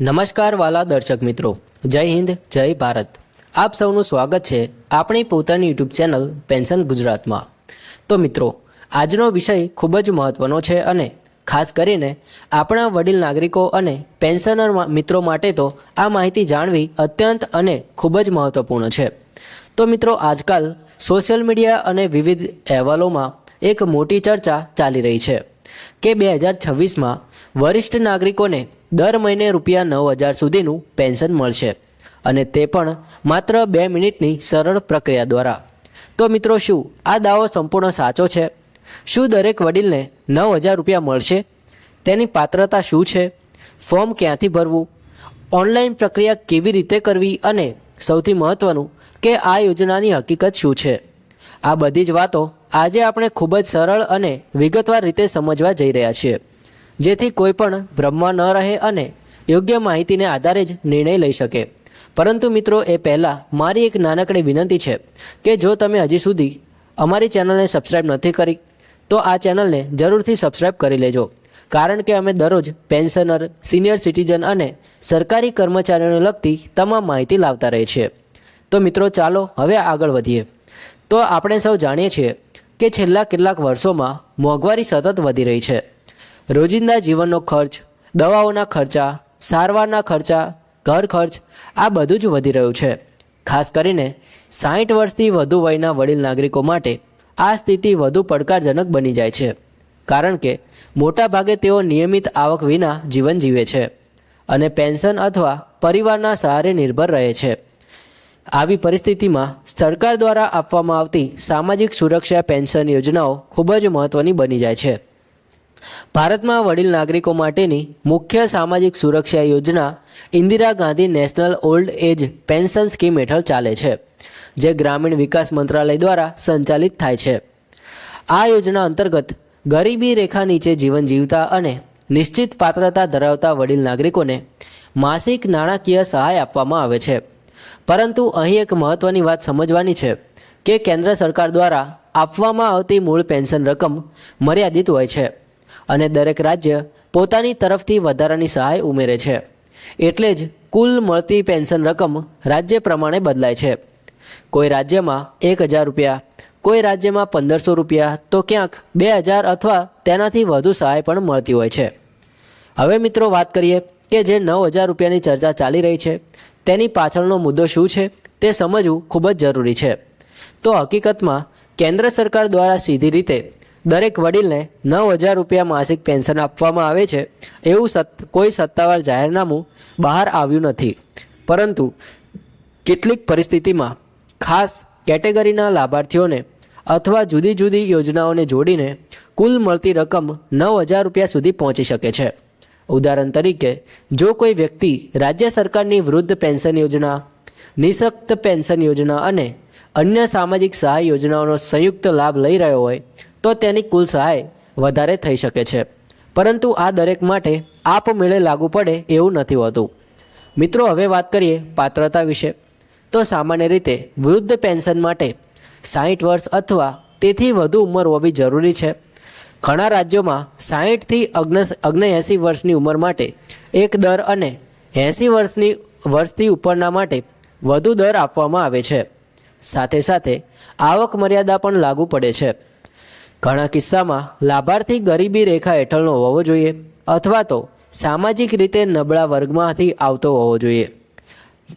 નમસ્કાર વાલા દર્શક મિત્રો, જય હિન્દ, જય ભારત. આપ સૌનું સ્વાગત છે આપણી પોતાની યુટ્યુબ ચેનલ પેન્શન ગુજરાતમાં. તો મિત્રો, આજનો વિષય ખૂબ જ મહત્વનો છે અને ખાસ કરીને આપણા વડીલ નાગરિકો અને પેન્શનર મિત્રો માટે તો આ માહિતી જાણવી અત્યંત અને ખૂબ જ મહત્વપૂર્ણ છે. તો મિત્રો, આજકાલ સોશિયલ મીડિયા અને વિવિધ અહેવાલોમાં એક મોટી ચર્ચા ચાલી રહી છે કે 2026માં વરિષ્ઠ નાગરિકોને દર મહિને ₹9,000 સુધીનું પેન્શન મળશે અને તે પણ માત્ર 2 મિનિટની સરળ પ્રક્રિયા દ્વારા. તો મિત્રો, શું આ દાવો સંપૂર્ણ સાચો છે? શું દરેક વડીલને ₹9,000 મળશે? તેની પાત્રતા શું છે? ફોર્મ ક્યાંથી ભરવું? ઓનલાઈન પ્રક્રિયા કેવી રીતે કરવી? અને સૌથી મહત્ત્વનું કે આ યોજનાની હકીકત શું છે? આ બધી જ વાતો આજે આપણે ખૂબ જ સરળ અને વિગતવાર રીતે સમજવા જઈ રહ્યા છીએ, જેથી કોઈ પણ ભ્રમમાં ન રહે અને યોગ્ય માહિતીને આધારે જ નિર્ણય લઈ શકે. પરંતુ મિત્રો, એ પહેલાં મારી એક નાનકડી વિનંતી છે કે જો તમે હજી સુધી અમારી ચેનલને સબસ્ક્રાઈબ નથી કરી તો આ ચેનલને જરૂરથી સબસ્ક્રાઈબ કરી લેજો, કારણ કે અમે દરરોજ પેન્શનર, સિનિયર સિટીઝન અને સરકારી કર્મચારીઓને લગતી તમામ માહિતી લાવતા રહીએ છીએ. તો મિત્રો, ચાલો હવે આગળ વધીએ. તો આપણે સૌ જાણીએ છીએ કે છેલ્લા કેટલાક વર્ષોમાં મોંઘવારી સતત વધી રહી છે. રોજિંદા જીવનનો ખર્ચ, દવાઓના ખર્ચા, સારવારના ખર્ચા, ઘર ખર્ચ, આ બધું જ વધી રહ્યું છે. ખાસ કરીને 60 વર્ષથી વધુ વયના વડીલ નાગરિકો માટે આ સ્થિતિ વધુ પડકારજનક બની જાય છે, કારણ કે મોટાભાગે તેઓ નિયમિત આવક વિના જીવન જીવે છે અને પેન્શન અથવા પરિવારના સહારે નિર્ભર રહે છે. આવી પરિસ્થિતિમાં સરકાર દ્વારા આપવામાં આવતી સામાજિક સુરક્ષા પેન્શન યોજનાઓ ખૂબ જ મહત્ત્વની બની જાય છે. ભારતમાં વડીલ નાગરિકો માટેની મુખ્ય સામાજિક સુરક્ષા યોજના Indira Gandhi national old age pension scheme હેઠળ ચાલે છે, જે ગ્રામીણ વિકાસ મંત્રાલય દ્વારા સંચાલિત થાય છે. આ યોજના અંતર્ગત ગરીબી રેખા નીચે જીવન જીવતા અને નિશ્ચિત પાત્રતા ધરાવતા વડીલ નાગરિકોને માસિક નાણાકીય સહાય આપવામાં આવે છે. પરંતુ અહીં એક મહત્ત્વની વાત સમજવાની છે કે કેન્દ્ર સરકાર દ્વારા આપવામાં આવતી મૂળ પેન્શન રકમ મર્યાદિત હોય છે અને દરેક રાજ્ય પોતાની તરફથી વધારાની સહાય ઉમેરે છે. એટલે જ કુલ મળતી પેન્શન રકમ રાજ્ય પ્રમાણે બદલાય છે. કોઈ રાજ્યમાં ₹1,000, કોઈ રાજ્યમાં ₹1,500, તો ક્યાંક 2,000 અથવા તેનાથી વધુ સહાય પણ મળતી હોય છે. હવે મિત્રો, વાત કરીએ કે જે ₹9,000ની ચર્ચા ચાલી રહી છે તેની પાછળનો મુદ્દો શું છે તે સમજવું ખૂબ જ જરૂરી છે. તો હકીકતમાં કેન્દ્ર સરકાર દ્વારા સીધી રીતે દરેક વડીલને ₹9,000 માસિક પેન્શન આપવામાં આવે છે એવું કોઈ સત્તાવાર જાહેરનામું બહાર આવ્યું નથી. પરંતુ કેટલીક પરિસ્થિતિમાં ખાસ કેટેગરીના લાભાર્થીઓને અથવા જુદી જુદી યોજનાઓને જોડીને કુલ મળતી રકમ ₹9,000 સુધી પહોંચી શકે છે. ઉદાહરણ તરીકે, જો કોઈ વ્યક્તિ રાજ્ય સરકારની વૃદ્ધ પેન્શન યોજના, નિઃશક્ત પેન્શન યોજના અને અન્ય સામાજિક સહાય યોજનાઓનો સંયુક્ત લાભ લઈ રહ્યો હોય તો તેની કુલ સહાય વધારે થઈ શકે છે. પરંતુ આ દરેક માટે આપમેળે લાગુ પડે એવું નથી હોતું. મિત્રો, હવે વાત કરીએ પાત્રતા વિશે. તો સામાન્ય રીતે વૃદ્ધ પેન્શન માટે 60 વર્ષ અથવા તેથી વધુ ઉંમર હોવી જરૂરી છે. ઘણા રાજ્યોમાં 60થી 79 વર્ષની ઉંમર માટે એક દર અને 80 વર્ષથી ઉપરના માટે વધુ દર આપવામાં આવે છે. સાથે સાથે આવક મર્યાદા પણ લાગુ પડે છે. ઘણા કિસ્સામાં લાભાર્થી ગરીબી રેખા હેઠળનો હોવો જોઈએ અથવા તો સામાજિક રીતે નબળા વર્ગમાંથી આવતો હોવો જોઈએ.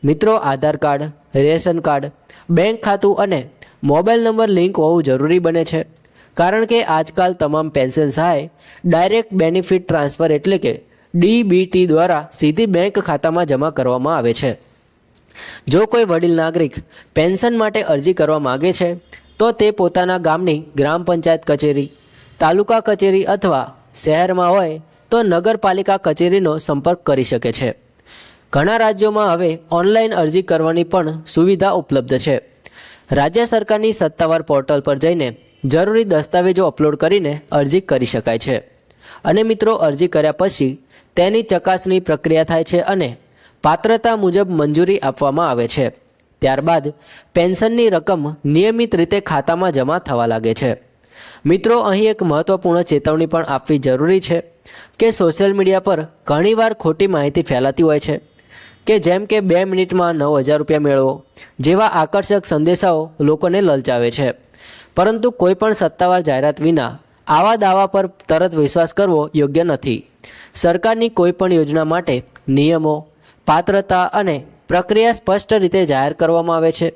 મિત્રો, આધાર કાર્ડ, રેશન કાર્ડ, બેંક ખાતું અને મોબાઈલ નંબર લિંક હોવું જરૂરી બને છે, કારણ કે આજકાલ તમામ પેન્શન સહાય ડાયરેક્ટ બેનિફિટ ટ્રાન્સફર એટલે કે DBT દ્વારા સીધી બેંક ખાતામાં જમા કરવામાં આવે છે. જો કોઈ વડીલ નાગરિક પેન્શન માટે અરજી કરવા માગે છે તો તે પોતાના ગામની ગ્રામ પંચાયત કચેરી, તાલુકા કચેરી અથવા શહેરમાં હોય તો નગરપાલિકા કચેરીનો સંપર્ક કરી શકે છે. ઘણા રાજ્યોમાં હવે ઓનલાઈન અરજી કરવાની પણ સુવિધા ઉપલબ્ધ છે. રાજ્ય સરકારની સત્તાવાર પોર્ટલ પર જઈને જરૂરી દસ્તાવેજો અપલોડ કરીને અરજી કરી શકાય છે. અને મિત્રો, અરજી કર્યા પછી તેની ચકાસણી પ્રક્રિયા થાય છે અને પાત્રતા મુજબ મંજૂરી આપવામાં આવે છે. ત્યારબાદ પેન્શનની રકમ નિયમિત રીતે ખાતામાં જમા થવા લાગે છે. મિત્રો, અહીં એક મહત્ત્વપૂર્ણ ચેતવણી પણ આપવી જરૂરી છે કે સોશિયલ મીડિયા પર ઘણીવાર ખોટી માહિતી ફેલાતી હોય છે કે જેમ કે 2 મિનિટમાં 9,000 રૂપિયા મેળવો જેવા આકર્ષક સંદેશાઓ લોકોને લલચાવે છે, પરંતુ કોઈ પણ સત્તાવાર જાહેરાત વિના આવા દાવા પર તરત વિશ્વાસ કરવો યોગ્ય નથી. સરકારની કોઈ પણ યોજના માટે નિયમો, પાત્રતા અને પ્રક્રિયા સ્પષ્ટ રીતે જાહેર કરવામાં આવે છે.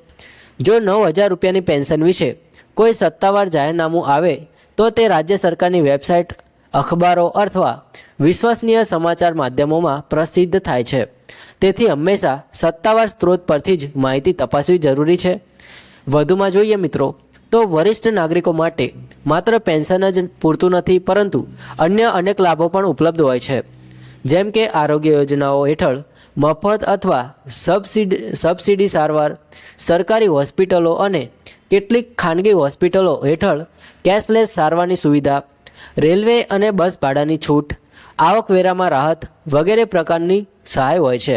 જો 9,000 રૂપિયાની પેન્શન વિશે કોઈ સત્તાવાર જાહેરનામું આવે તો તે રાજ્ય સરકારની વેબસાઇટ, અખબારો અથવા વિશ્વસનીય સમાચાર માધ્યમોમાં પ્રસિદ્ધ થાય છે. તેથી હંમેશા સત્તાવાર સ્ત્રોત પરથી જ માહિતી તપાસવી જરૂરી છે. વધુમાં જોઈએ મિત્રો તો વરિષ્ઠ નાગરિકો માટે માત્ર પેન્શન જ પૂરતું નથી, પરંતુ અન્ય અનેક લાભો પણ ઉપલબ્ધ હોય છે. જેમ કે આરોગ્ય યોજનાઓ હેઠળ મફત અથવા સબસિડી સારવાર, સરકારી હોસ્પિટલો અને કેટલીક ખાનગી હોસ્પિટલો હેઠળ કેશલેસ સારવારની સુવિધા, રેલવે અને બસ ભાડાની છૂટ, આવકવેરામાં રાહત વગેરે પ્રકારની સહાય હોય છે.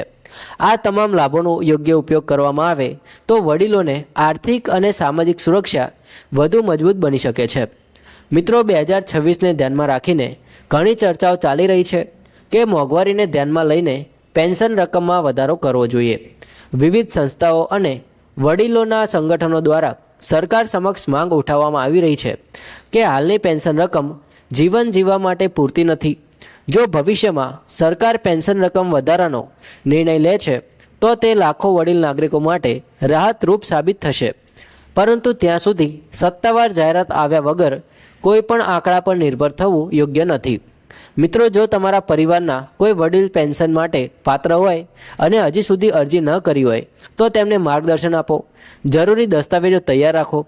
આ તમામ લાભોનો યોગ્ય ઉપયોગ કરવામાં આવે તો વડીલોને આર્થિક અને સામાજિક સુરક્ષા વધુ મજબૂત બની શકે છે. મિત્રો, 2026ને ધ્યાનમાં રાખીને ઘણી ચર્ચાઓ ચાલી રહી છે કે મોંઘવારીને ધ્યાનમાં લઈને પેન્શન રકમમાં વધારો કરવો જોઈએ. વિવિધ સંસ્થાઓ અને વડીલોના સંગઠનો દ્વારા સરકાર સમક્ષ માંગ ઉઠાવવામાં આવી રહી છે કે હાલની પેન્શન રકમ જીવન જીવવા માટે પૂરતી નથી. જો ભવિષ્યમાં સરકાર પેન્શન રકમ વધારાનો નિર્ણય લે છે તો તે લાખો વડીલ નાગરિકો માટે રાહતરૂપ સાબિત થશે, પરંતુ ત્યાં સુધી સત્તાવાર જાહેરાત આવ્યા વગર કોઈ પણ આંકડા પર નિર્ભર થવું યોગ્ય નથી. મિત્રો, જો તમારા પરિવારના કોઈ વડીલ પેન્શન માટે પાત્ર હોય અને હજી સુધી અરજી ન કરી હોય તો તેમને માર્ગદર્શન આપો. જરૂરી દસ્તાવેજો તૈયાર રાખો.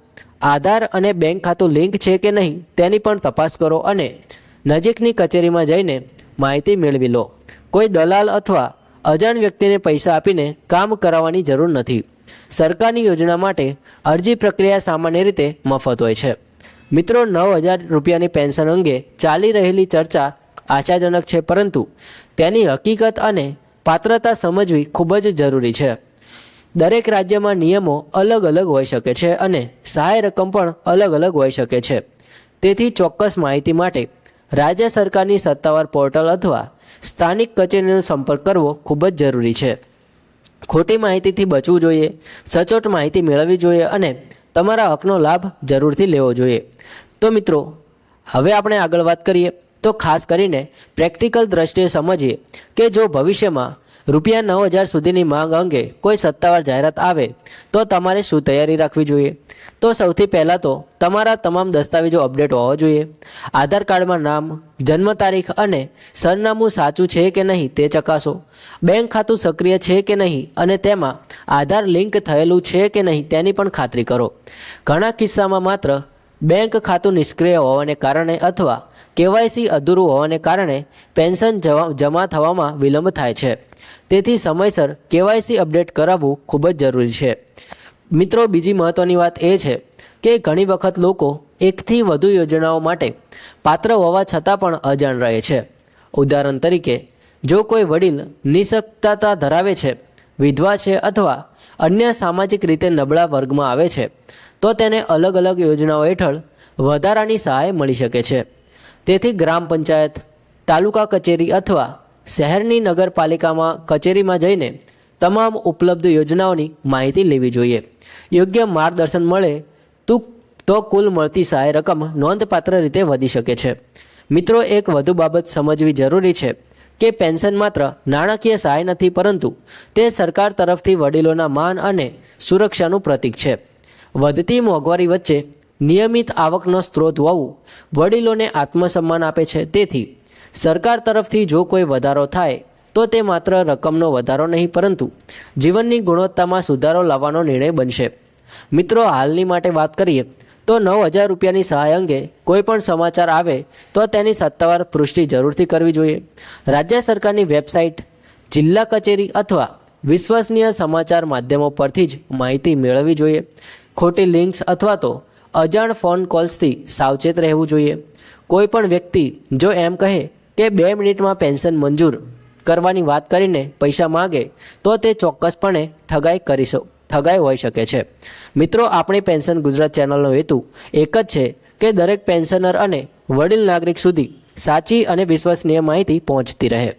આધાર અને બેંક ખાતું લિંક છે કે નહીં તેની પણ તપાસ કરો અને નજીકની કચેરીમાં જઈને માહિતી મેળવી લો. કોઈ દલાલ અથવા અજાણ વ્યક્તિને પૈસા આપીને કામ કરાવવાની જરૂર નથી. સરકારની યોજના માટે અરજી પ્રક્રિયા સામાન્ય રીતે મફત હોય છે. મિત્રો, 9,000 રૂપિયાની પેન્શન અંગે ચાલી રહેલી ચર્ચા આશાજનક છે, પરંતુ તેની હકીકત અને પાત્રતા સમજવી ખૂબ જ જરૂરી છે. દરેક રાજ્યમાં નિયમો અલગ અલગ હોઈ શકે છે અને સહાય રકમ પણ અલગ અલગ હોઈ શકે છે. તેથી ચોક્કસ માહિતી માટે રાજ્ય સરકારની સત્તાવાર પોર્ટલ અથવા સ્થાનિક કચેરીનો સંપર્ક કરવો ખૂબ જ જરૂરી છે. ખોટી માહિતીથી બચવું જોઈએ, સચોટ માહિતી મેળવવી જોઈએ અને તમારા હકનો લાભ જરૂરથી લેવો જોઈએ. તો મિત્રો, હવે આપણે આગળ વાત કરીએ તો ખાસ કરીને પ્રેક્ટિકલ દ્રષ્ટિએ સમજીએ કે જો ભવિષ્યમાં રૂપિયા 9,000 સુધીની માંગ અંગે કોઈ સત્તાવાર જાહેરાત આવે તો તમારે શું તૈયારી રાખવી જોઈએ. તો સૌથી પહેલાં તો તમારા તમામ દસ્તાવેજો અપડેટ હોવા જોઈએ. આધાર કાર્ડમાં નામ, જન્મ તારીખ અને સરનામું સાચું છે કે નહીં તે ચકાસો. બેંક ખાતું સક્રિય છે કે નહીં અને તેમાં આધાર લિંક થયેલું છે કે નહીં તેની પણ ખાતરી કરો. ઘણા કિસ્સામાં માત્ર બેંક ખાતું નિષ્ક્રિય હોવાને કારણે અથવા કેવાયસી અધૂરું હોવાને કારણે પેન્શન જમા થવામાં વિલંબ થાય છે. તેથી સમયસર કેવાયસી અપડેટ કરાવવું ખૂબ જ જરૂરી છે. મિત્રો, બીજી મહત્ત્વની વાત એ છે કે ઘણી વખત લોકો એકથી વધુ યોજનાઓ માટે પાત્ર હોવા છતાં પણ અજાણ રહે છે. ઉદાહરણ તરીકે, જો કોઈ વડીલ નિઃશક્તતા ધરાવે છે, વિધવા છે અથવા અન્ય સામાજિક રીતે નબળા વર્ગમાં આવે છે તો તેને અલગ અલગ યોજનાઓ હેઠળ વધારાની સહાય મળી શકે છે. તેથી ગ્રામ પંચાયત, તાલુકા કચેરી અથવા શહેરની નગરપાલિકામાં કચેરીમાં જઈને તમામ ઉપલબ્ધ યોજનાઓની માહિતી લેવી જોઈએ. યોગ્ય માર્ગદર્શન મળે તો કુલ મળતી સહાય રકમ નોંધપાત્ર રીતે વધી શકે છે. મિત્રો, એક વધુ બાબત સમજવી જરૂરી છે કે પેન્શન માત્ર નાણાકીય સહાય નથી, પરંતુ તે સરકાર તરફથી વડીલોના માન અને સુરક્ષાનું પ્રતીક છે. વધતી મોંઘવારી વચ્ચે નિયમિત આવકનો સ્ત્રોત હોવું વડીલોને આત્મસન્માન આપે છે. તેથી સરકાર તરફથી જો કોઈ વધારો થાય તો તે માત્ર રકમનો વધારો નહીં, પરંતુ જીવનની ગુણવત્તામાં સુધારો લાવવાનો નિર્ણય બનશે. મિત્રો, હાલની માટે વાત કરીએ તો 9,000 રૂપિયાની સહાય અંગે કોઈ પણ સમાચાર આવે તો તેની સત્તાવાર પુષ્ટિ જરૂરથી કરવી જોઈએ. રાજ્ય સરકારની વેબસાઇટ, જિલ્લા કચેરી અથવા વિશ્વસનીય સમાચાર માધ્યમો પરથી જ માહિતી મેળવવી જોઈએ. ખોટી લિંક્સ અથવા તો અજાણ ફોન કોલ્સથી સાવચેત રહેવું જોઈએ. કોઈ પણ વ્યક્તિ જો એમ કહે કે 2 મિનિટમાં પેન્શન મંજૂર કરવાની વાત કરીને પૈસા માગે તો તે ચોક્કસપણે ઠગાઈ હોઈ શકે છે. મિત્રો, આપણી પેન્શન ગુજરાત ચેનલનો હેતુ એક જ છે કે દરેક પેન્શનર અને વડીલ નાગરિક સુધી સાચી અને વિશ્વસનીય માહિતી પહોંચતી રહે।